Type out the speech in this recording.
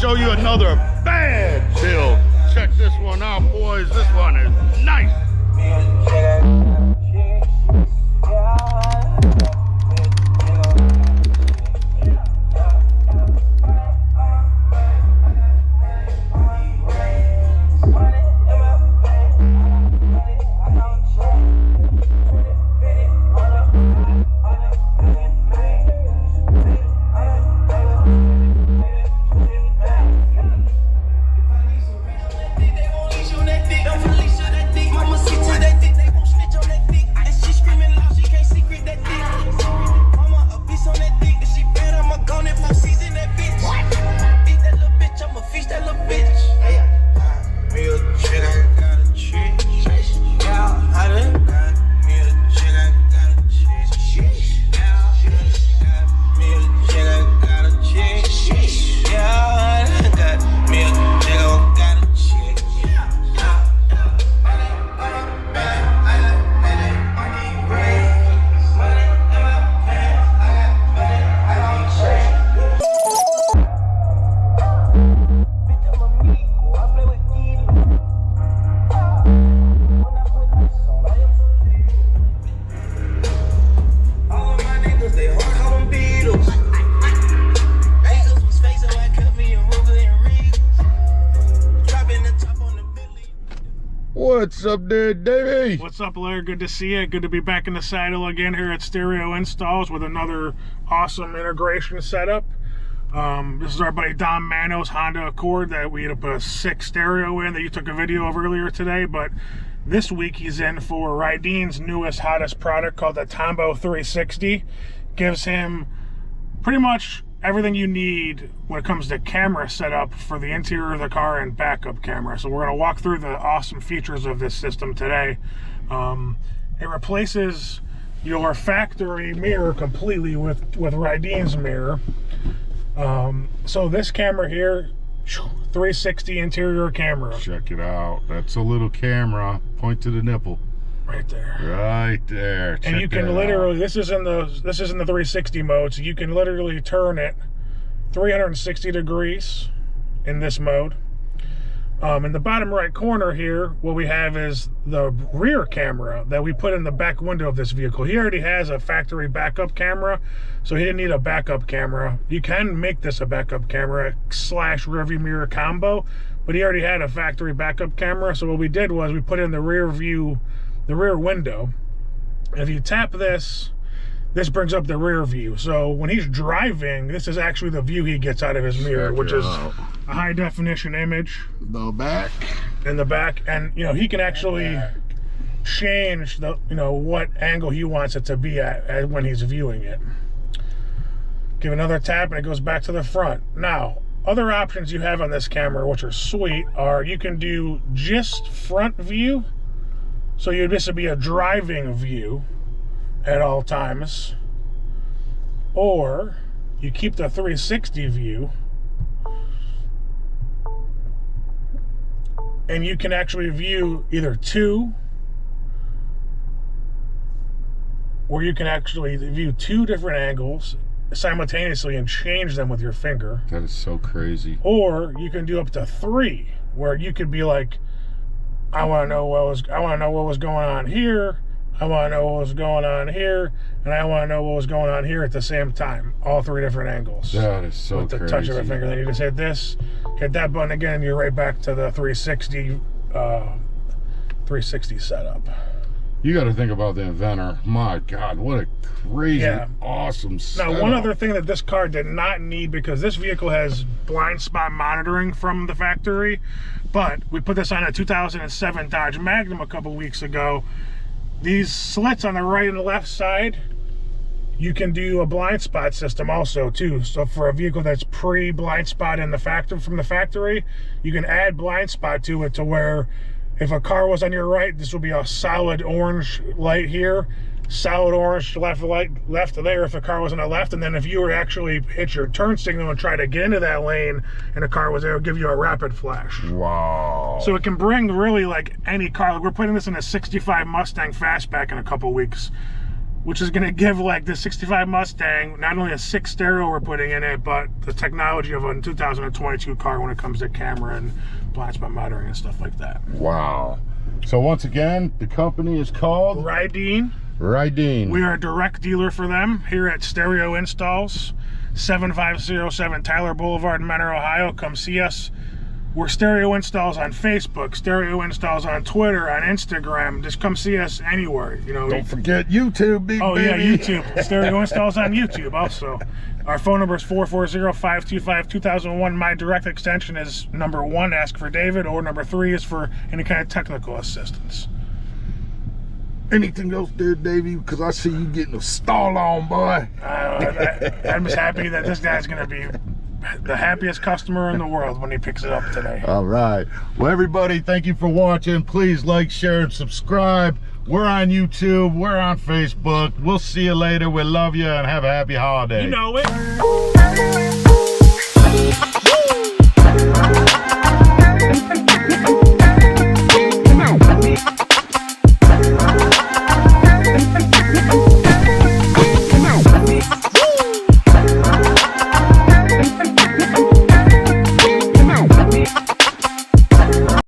show you another bad build. Check this one out, boys. This one is nice. What's up there, Davey? What's up, Larry? Good to see you. Good to be back in the saddle again here at Stereo Installs with another awesome integration setup. This is our buddy Dom Mano's Honda Accord that we had to put a 6 stereo in that you took a video of earlier today. But this week he's in for Rydeen's newest, hottest product called the Tombo 360. Gives him pretty much everything you need when it comes to camera setup for the interior of the car and backup camera. So we're going to walk through the awesome features of this system today. It replaces your factory mirror completely with Rydeen's mirror. So this camera here, 360 interior camera. Check it out. That's a little camera. Point to the nipple. Right there. Right there. And you can literally, this is in the 360 mode, so you can literally turn it 360 degrees in this mode. In the bottom right corner here, what we have is the rear camera that we put in the back window of this vehicle. He already has a factory backup camera, so he didn't need a backup camera. You can make this a backup camera / rearview mirror combo, but he already had a factory backup camera. So what we did was we put in the rear view, the rear window. If you tap this, this brings up the rear view. So when he's driving, this is actually the view he gets out of his mirror, which is a high definition image. The back. In the back. And you know, he can actually change the, you know, what angle he wants it to be at when he's viewing it. Give another tap and it goes back to the front. Now, other options you have on this camera, which are sweet, are you can do just front view. So this would be a driving view at all times. Or you keep the 360 view and you can actually view either 2, or you can actually view 2 different angles simultaneously and change them with your finger. That is so crazy. Or you can do up to 3, where you could be like, I want to know what was going on here. I want to know what was going on here, and I want to know what was going on here at the same time. All 3 different angles. That is so crazy. With the touch of a finger. Then you just hit this, hit that button again, and you're right back to the 360 setup. You got to think about the inventor. My God, what a crazy, awesome setup. Now, one other thing that this car did not need, because this vehicle has blind spot monitoring from the factory, but we put this on a 2007 Dodge Magnum a couple weeks ago. These slits on the right and the left side, you can do a blind spot system also too. So for a vehicle that's pre-blind spot in the from the factory, you can add blind spot to it to where if a car was on your right, this will be a solid orange light here, solid orange left there if the car was on the left, and then if you were actually hit your turn signal and try to get into that lane and the car was there, it'll give you a rapid flash. Wow. So it can bring really like any car. Like we're putting this in a 65 Mustang Fastback in a couple weeks. which is going to give like the 65 Mustang not only a 6 stereo we're putting in it, but the technology of a 2022 car when it comes to camera and blind spot monitoring and stuff like that. Wow. So once again, the company is called Rydeen. Rydeen. We are a direct dealer for them here at Stereo Installs, 7507 Tyler Boulevard, Mentor, Ohio. Come see us. We're Stereo Installs on Facebook, Stereo Installs on Twitter, on Instagram. Just come see us anywhere. You know. Don't forget YouTube, big baby. Yeah, YouTube. Stereo Installs on YouTube also. Our phone number is 440-525-2001. My direct extension is number 1, ask for David, or number 3 is for any kind of technical assistance. Anything else there, Davey? Because I see you getting a stall on, boy. I'm just happy that this guy's going to be the happiest customer in the world when he picks it up today. All right. Well, everybody, thank you for watching. Please like, share, and subscribe. We're on YouTube. We're on Facebook. We'll see you later. We love you and have a happy holiday. You know it.